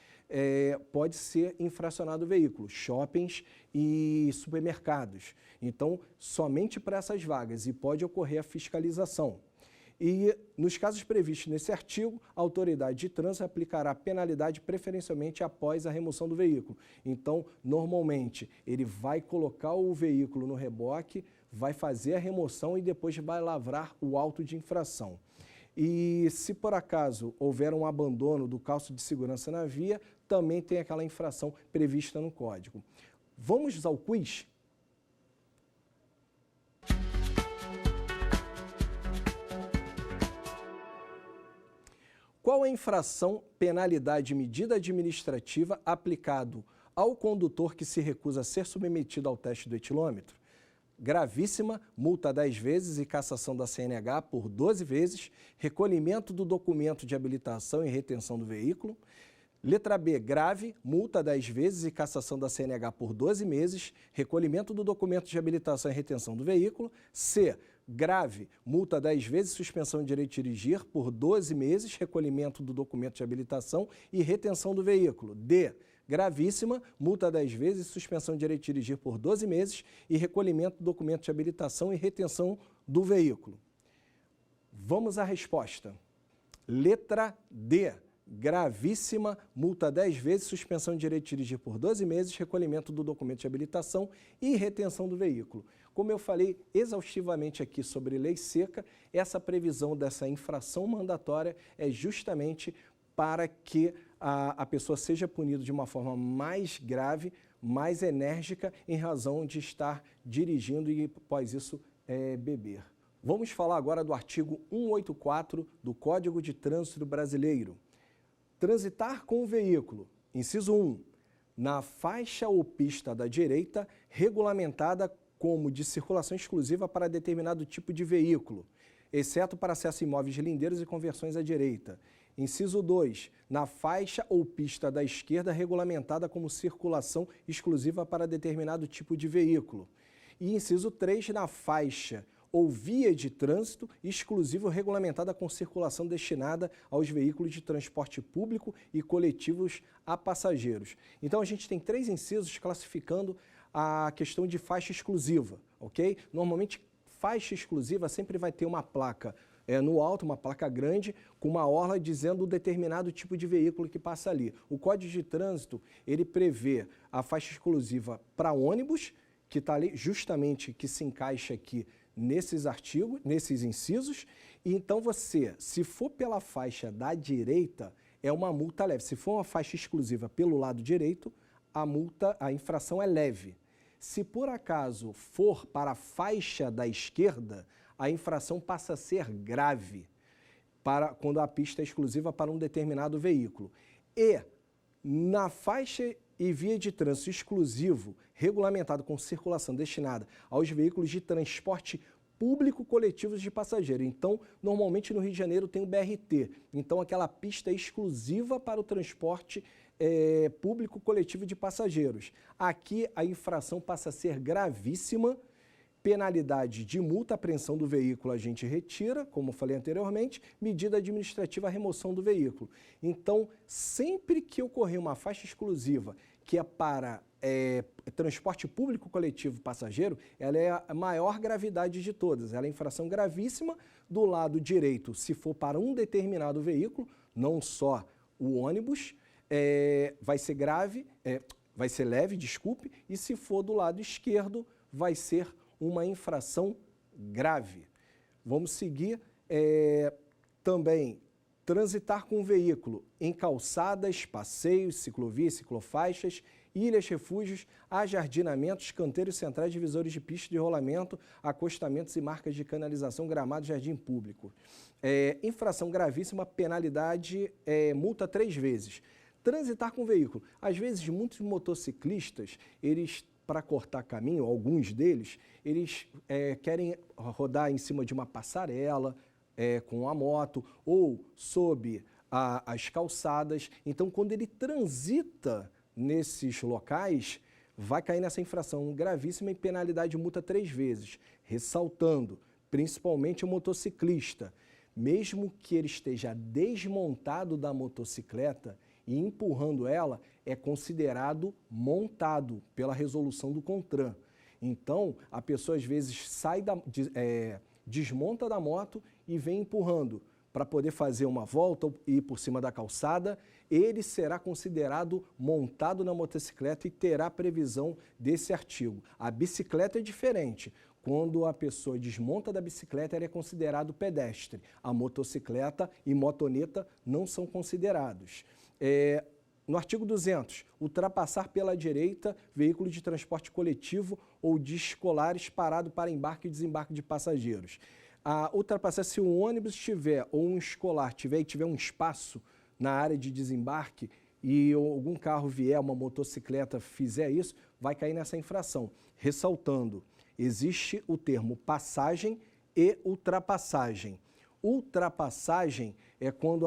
pode ser infracionado o veículo, shoppings e supermercados. Então, somente para essas vagas e pode ocorrer a fiscalização. E, nos casos previstos nesse artigo, a autoridade de trânsito aplicará penalidade preferencialmente após a remoção do veículo. Então, normalmente, ele vai colocar o veículo no reboque, vai fazer a remoção e depois vai lavrar o auto de infração. E se por acaso houver um abandono do calço de segurança na via, também tem aquela infração prevista no Código. Vamos ao quiz? Qual é a infração, penalidade, medida administrativa aplicado ao condutor que se recusa a ser submetido ao teste do etilômetro? Gravíssima, multa 10 vezes e cassação da CNH por 12 vezes, recolhimento do documento de habilitação e retenção do veículo. Letra B, grave, multa 10 vezes e cassação da CNH por 12 meses, recolhimento do documento de habilitação e retenção do veículo. C, grave, multa 10 vezes, suspensão de direito de dirigir por 12 meses, recolhimento do documento de habilitação e retenção do veículo. D, gravíssima, multa 10 vezes, suspensão de direito de dirigir por 12 meses e recolhimento do documento de habilitação e retenção do veículo. Vamos à resposta. Letra D, gravíssima, multa 10 vezes, suspensão de direito de dirigir por 12 meses, recolhimento do documento de habilitação e retenção do veículo. Como eu falei exaustivamente aqui sobre lei seca, essa previsão dessa infração mandatória é justamente para que a pessoa seja punida de uma forma mais grave, mais enérgica, em razão de estar dirigindo e, após isso, beber. Vamos falar agora do artigo 184 do Código de Trânsito Brasileiro. Transitar com o veículo, inciso 1, na faixa ou pista da direita, regulamentada como de circulação exclusiva para determinado tipo de veículo, exceto para acesso a imóveis lindeiros e conversões à direita. Inciso 2, na faixa ou pista da esquerda, regulamentada como circulação exclusiva para determinado tipo de veículo. E inciso 3, na faixa ou via de trânsito exclusivo regulamentada com circulação destinada aos veículos de transporte público e coletivos a passageiros. Então, a gente tem 3 incisos classificando a questão de faixa exclusiva, ok? Normalmente, faixa exclusiva sempre vai ter uma placa no alto, uma placa grande, com uma orla dizendo o determinado tipo de veículo que passa ali. O Código de Trânsito, ele prevê a faixa exclusiva para ônibus, que está ali justamente, que se encaixa aqui nesses artigos, nesses incisos, e então você, se for pela faixa da direita, é uma multa leve. Se for uma faixa exclusiva pelo lado direito, a infração é leve. Se por acaso for para a faixa da esquerda, a infração passa a ser grave, quando a pista é exclusiva para um determinado veículo. E na faixa e via de trânsito exclusivo, regulamentado com circulação destinada aos veículos de transporte público coletivos de passageiro. Então, normalmente no Rio de Janeiro tem o BRT. Então, aquela pista é exclusiva para o transporte público coletivo de passageiros. Aqui, a infração passa a ser gravíssima. Penalidade de multa, apreensão do veículo a gente retira, como falei anteriormente, medida administrativa, remoção do veículo. Então, sempre que ocorrer uma faixa exclusiva que é para transporte público coletivo passageiro, ela é a maior gravidade de todas. Ela é infração gravíssima do lado direito, se for para um determinado veículo, não só o ônibus, vai ser grave, vai ser leve, desculpe, e se for do lado esquerdo, vai ser uma infração grave. Vamos seguir também transitar com o veículo em calçadas, passeios, ciclovias, ciclofaixas, ilhas, refúgios, ajardinamentos, canteiros centrais, divisores de pista de rolamento, acostamentos e marcas de canalização, gramado, jardim público. Infração gravíssima, penalidade, multa 3 vezes. Transitar com o veículo. Às vezes, muitos motociclistas, eles, para cortar caminho, alguns deles, eles querem rodar em cima de uma passarela, com a moto ou sob as calçadas. Então, quando ele transita nesses locais, vai cair nessa infração gravíssima e penalidade de multa 3 vezes. Ressaltando, principalmente o motociclista, mesmo que ele esteja desmontado da motocicleta e empurrando ela, é considerado montado pela resolução do CONTRAN. Então, a pessoa às vezes desmonta da moto e vem empurrando para poder fazer uma volta e ir por cima da calçada, ele será considerado montado na motocicleta e terá previsão desse artigo. A bicicleta é diferente. Quando a pessoa desmonta da bicicleta, ele é considerado pedestre. A motocicleta e motoneta não são considerados. No artigo 200, ultrapassar pela direita veículo de transporte coletivo ou de escolares parado para embarque e desembarque de passageiros. Ultrapassar se um ônibus tiver ou um escolar tiver um espaço na área de desembarque e algum carro vier, uma motocicleta fizer isso, vai cair nessa infração. Ressaltando, existe o termo passagem e ultrapassagem. Ultrapassagem é quando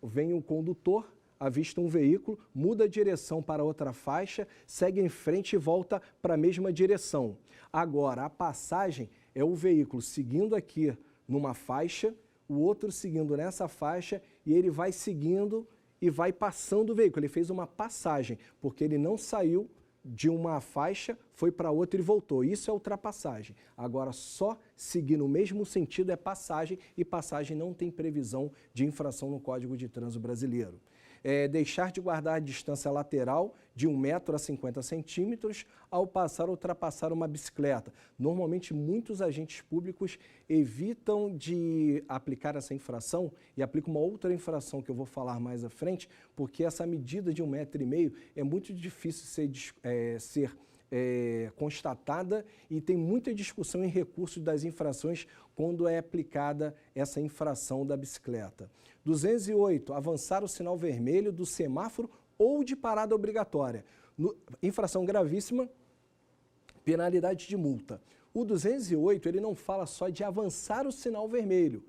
vem um condutor, avista um veículo, muda a direção para outra faixa, segue em frente e volta para a mesma direção. Agora, a passagem é o veículo seguindo aqui numa faixa, o outro seguindo nessa faixa e ele vai seguindo e vai passando o veículo. Ele fez uma passagem, porque ele não saiu de uma faixa, foi para outra e voltou. Isso é ultrapassagem. Agora, só seguir no mesmo sentido é passagem e passagem não tem previsão de infração no Código de Trânsito Brasileiro. Deixar de guardar a distância lateral de 1 metro a 50 centímetros ao passar ou ultrapassar uma bicicleta. Normalmente, muitos agentes públicos evitam de aplicar essa infração e aplicam uma outra infração que eu vou falar mais à frente, porque essa medida de 1,5 metro é muito difícil ser constatada e tem muita discussão em recursos das infrações quando é aplicada essa infração da bicicleta. 208, avançar o sinal vermelho do semáforo ou de parada obrigatória. Infração gravíssima, penalidade de multa. O 208, ele não fala só de avançar o sinal vermelho,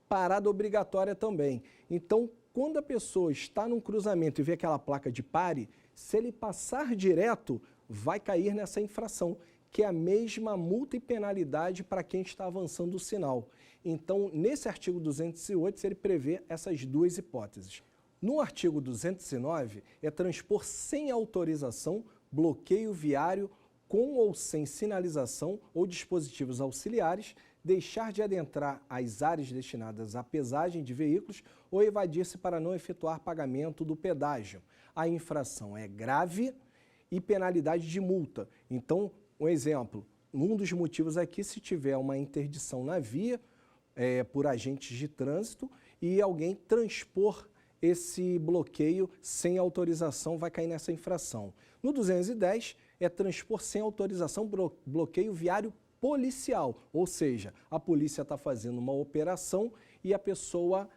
parada obrigatória também. Então, quando a pessoa está num cruzamento e vê aquela placa de pare, se ele passar direto, vai cair nessa infração, que é a mesma multa e penalidade para quem está avançando o sinal. Então, nesse artigo 208, ele prevê essas duas hipóteses. No artigo 209, é transpor sem autorização bloqueio viário com ou sem sinalização ou dispositivos auxiliares, deixar de adentrar as áreas destinadas à pesagem de veículos ou evadir-se para não efetuar pagamento do pedágio. A infração é grave e penalidade de multa. Então, um exemplo, um dos motivos aqui, se tiver uma interdição na via por agentes de trânsito e alguém transpor esse bloqueio sem autorização, vai cair nessa infração. No 210, é transpor sem autorização bloqueio viário policial, ou seja, a polícia está fazendo uma operação e a pessoa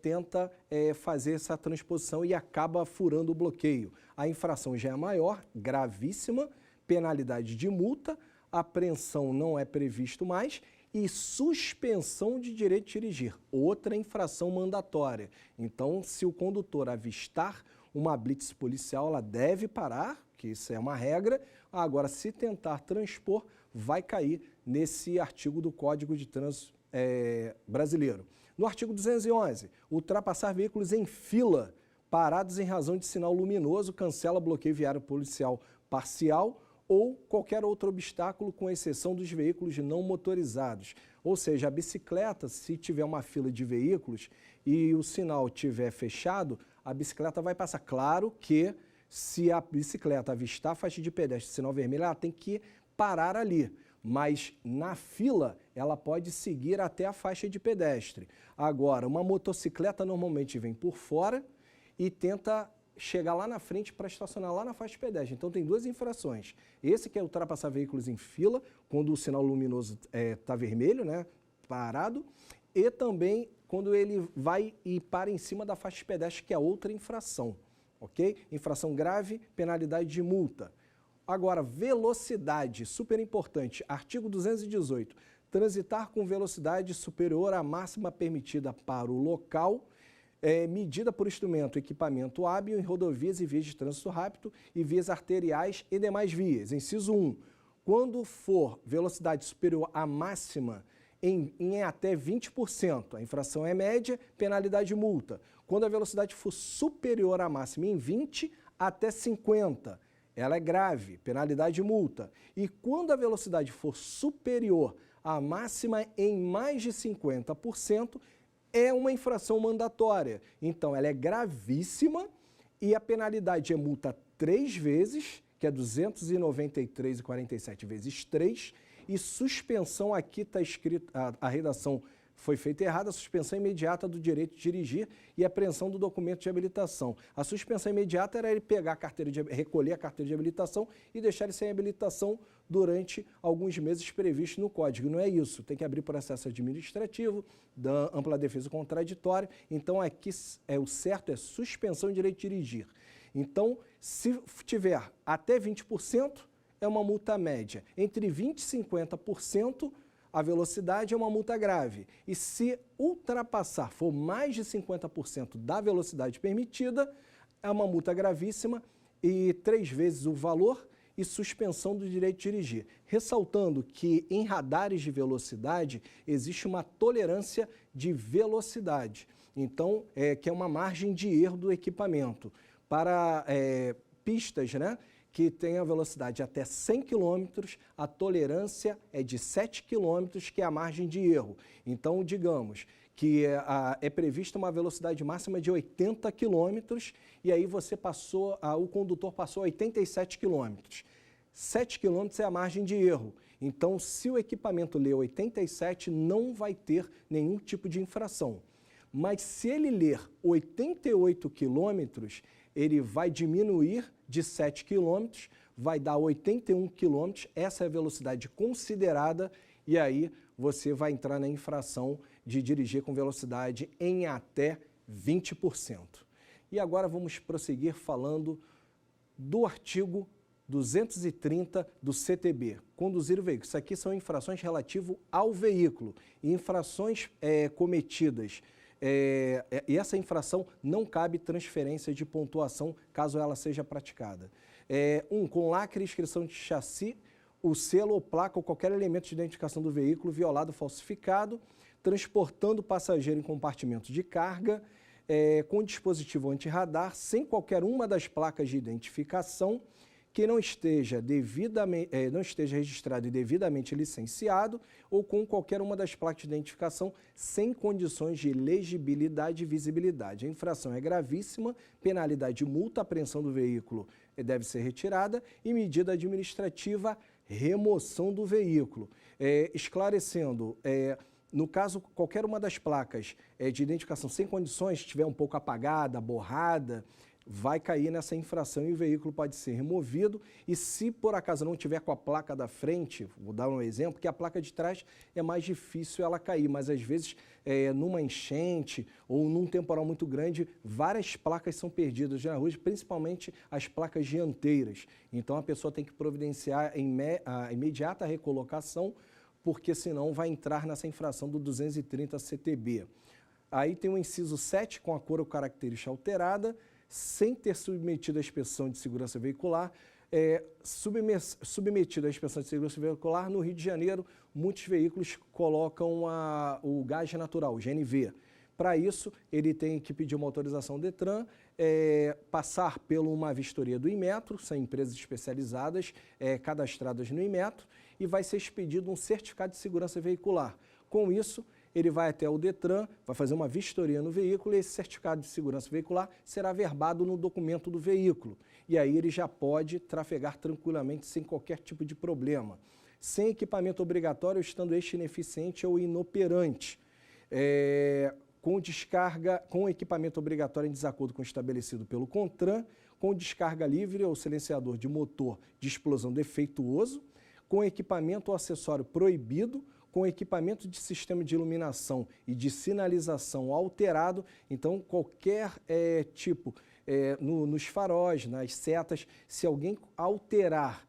tenta fazer essa transposição e acaba furando o bloqueio. A infração já é maior, gravíssima, penalidade de multa, apreensão não é previsto mais e suspensão de direito de dirigir, outra infração mandatória. Então, se o condutor avistar uma blitz policial, ela deve parar, que isso é uma regra. Agora, se tentar transpor, vai cair nesse artigo do Código de Trânsito brasileiro. No artigo 211, ultrapassar veículos em fila, parados em razão de sinal luminoso, cancela bloqueio viário policial parcial ou qualquer outro obstáculo, com exceção dos veículos não motorizados. Ou seja, a bicicleta, se tiver uma fila de veículos e o sinal estiver fechado, a bicicleta vai passar. Claro que, se a bicicleta avistar a faixa de pedestre, sinal vermelho, ela tem que parar ali. Mas na fila, ela pode seguir até a faixa de pedestre. Agora, uma motocicleta normalmente vem por fora e tenta chegar lá na frente para estacionar lá na faixa de pedestre. Então, tem duas infrações. Esse que é ultrapassar veículos em fila, quando o sinal luminoso está vermelho, né, parado, e também quando ele vai e para em cima da faixa de pedestre, que é outra infração, ok? Infração grave, penalidade de multa. Agora, velocidade, super importante, artigo 218, transitar com velocidade superior à máxima permitida para o local, medida por instrumento, equipamento hábil em rodovias e vias de trânsito rápido e vias arteriais e demais vias. Inciso 1. Quando for velocidade superior à máxima em até 20%, a infração é média, penalidade multa. Quando a velocidade for superior à máxima em 20% até 50%, ela é grave, penalidade multa. E quando a velocidade for superior à máxima em mais de 50%, é uma infração mandatória. Então, ela é gravíssima e a penalidade é multa 3 vezes, que é 293,47 vezes 3, e suspensão, aqui está escrito, a redação foi feita errada, suspensão imediata do direito de dirigir e apreensão do documento de habilitação. A suspensão imediata era ele pegar a carteira recolher a carteira de habilitação e deixar ele sem habilitação durante alguns meses previstos no Código. Não é isso, tem que abrir processo administrativo, da ampla defesa contraditória. Então, aqui o certo é suspensão de direito de dirigir. Então, se tiver até 20%, é uma multa média. Entre 20% e 50%, a velocidade é uma multa grave. E se ultrapassar, for mais de 50% da velocidade permitida, é uma multa gravíssima e 3 vezes o valor e suspensão do direito de dirigir. Ressaltando que em radares de velocidade existe uma tolerância de velocidade. Então, que é uma margem de erro do equipamento. Para pistas, né, que tem a velocidade até 100 km, a tolerância é de 7 km, que é a margem de erro. Então, digamos que é prevista uma velocidade máxima de 80 km e aí o condutor passou 87 km. 7 km é a margem de erro. Então, se o equipamento ler 87, não vai ter nenhum tipo de infração. Mas se ele ler 88 km, ele vai diminuir de 7 km, vai dar 81 km, essa é a velocidade considerada, e aí você vai entrar na infração de dirigir com velocidade em até 20%. E agora vamos prosseguir falando do artigo 230 do CTB, conduzir o veículo. Isso aqui são infrações relativas ao veículo, infrações cometidas. E essa infração não cabe transferência de pontuação caso ela seja praticada. Com lacre, inscrição de chassi, o selo ou placa ou qualquer elemento de identificação do veículo violado ou falsificado, transportando passageiro em compartimento de carga, com dispositivo antirradar, sem qualquer uma das placas de identificação, que não esteja registrado e devidamente licenciado ou com qualquer uma das placas de identificação sem condições de legibilidade e visibilidade. A infração é gravíssima, penalidade multa, apreensão do veículo deve ser retirada e medida administrativa, remoção do veículo. Esclarecendo, no caso, qualquer uma das placas de identificação sem condições, estiver um pouco apagada, borrada, vai cair nessa infração e o veículo pode ser removido. E se por acaso não tiver com a placa da frente, vou dar um exemplo, que a placa de trás é mais difícil ela cair, mas às vezes numa enchente ou num temporal muito grande, várias placas são perdidas na rua, principalmente as placas dianteiras. Então a pessoa tem que providenciar a imediata recolocação, porque senão vai entrar nessa infração do 230 CTB. Aí tem o inciso 7, com a cor ou característica alterada, sem ter submetido à inspeção de segurança veicular. Submetido à inspeção de segurança veicular, no Rio de Janeiro, muitos veículos colocam o gás natural, o GNV. Para isso, ele tem que pedir uma autorização do Detran, passar por uma vistoria do Inmetro, são empresas especializadas, cadastradas no Inmetro, e vai ser expedido um certificado de segurança veicular. Com isso, ele vai até o Detran, vai fazer uma vistoria no veículo e esse certificado de segurança veicular será verbado no documento do veículo. E aí ele já pode trafegar tranquilamente sem qualquer tipo de problema. Sem equipamento obrigatório, estando este ineficiente ou inoperante. Com equipamento obrigatório em desacordo com o estabelecido pelo CONTRAN, com descarga livre ou silenciador de motor de explosão defeituoso, com equipamento ou acessório proibido, com equipamento de sistema de iluminação e de sinalização alterado. Então, qualquer tipo, nos faróis, nas setas, se alguém alterar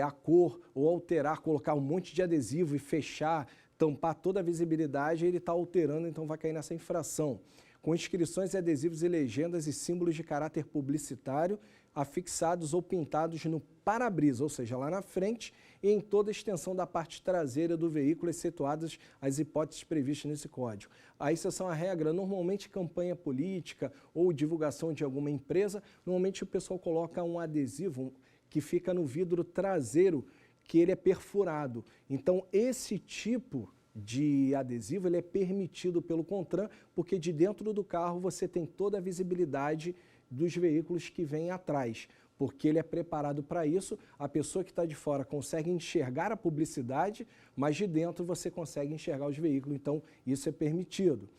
a cor ou colocar um monte de adesivo e fechar, tampar toda a visibilidade, ele está alterando, então vai cair nessa infração. Com inscrições, adesivos e legendas e símbolos de caráter publicitário afixados ou pintados no para-brisa, ou seja, lá na frente e em toda a extensão da parte traseira do veículo, excetuadas as hipóteses previstas nesse código. A exceção à regra, normalmente campanha política ou divulgação de alguma empresa, normalmente o pessoal coloca um adesivo que fica no vidro traseiro, que ele é perfurado. Então, esse tipo de adesivo ele é permitido pelo CONTRAN, porque de dentro do carro você tem toda a visibilidade dos veículos que vêm atrás, porque ele é preparado para isso. A pessoa que está de fora consegue enxergar a publicidade, mas de dentro você consegue enxergar os veículos, então isso é permitido.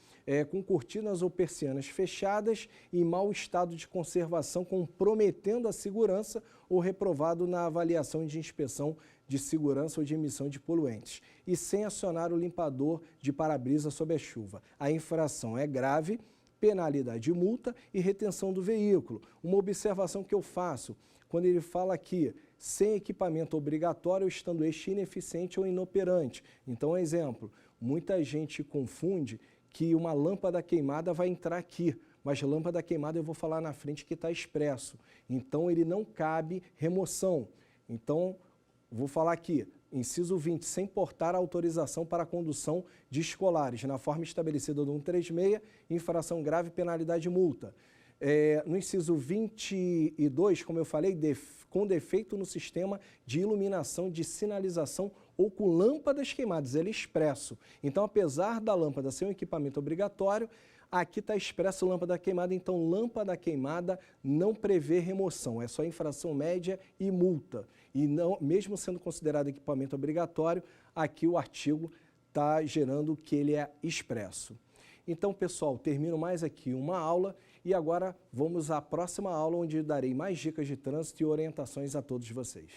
Com cortinas ou persianas fechadas em mau estado de conservação, comprometendo a segurança ou reprovado na avaliação de inspeção de segurança ou de emissão de poluentes, e sem acionar o limpador de para-brisa sob a chuva. A infração é grave, penalidade de multa e retenção do veículo. Uma observação que eu faço, quando ele fala aqui, sem equipamento obrigatório, estando este ineficiente ou inoperante. Então, exemplo, muita gente confunde que uma lâmpada queimada vai entrar aqui, mas lâmpada queimada eu vou falar na frente que está expresso. Então, ele não cabe remoção. Então, vou falar aqui, inciso 20, sem portar autorização para a condução de escolares, na forma estabelecida no 136, infração grave, penalidade de multa. No inciso 22, como eu falei, com defeito no sistema de iluminação de sinalização ou com lâmpadas queimadas, ele é expresso. Então, apesar da lâmpada ser um equipamento obrigatório, aqui está expresso lâmpada queimada, então lâmpada queimada não prevê remoção, é só infração média e multa. E não, mesmo sendo considerado equipamento obrigatório, aqui o artigo está gerando que ele é expresso. Então, pessoal, termino mais aqui uma aula e agora vamos à próxima aula, onde darei mais dicas de trânsito e orientações a todos vocês.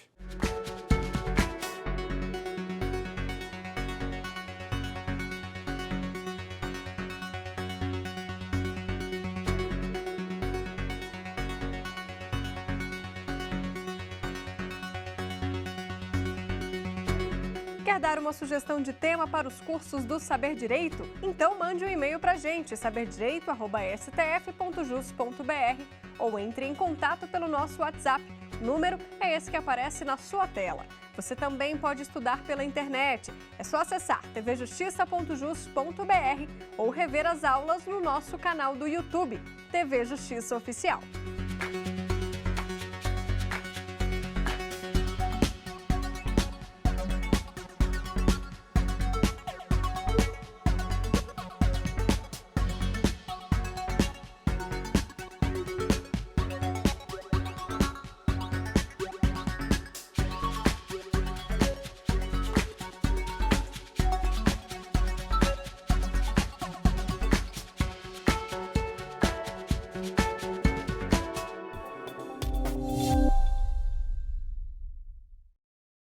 Quer dar uma sugestão de tema para os cursos do Saber Direito? Então mande um e-mail para a gente, saberdireito@stf.jus.br, ou entre em contato pelo nosso WhatsApp. O número é esse que aparece na sua tela. Você também pode estudar pela internet. É só acessar tvjustiça.jus.br ou rever as aulas no nosso canal do YouTube, TV Justiça Oficial.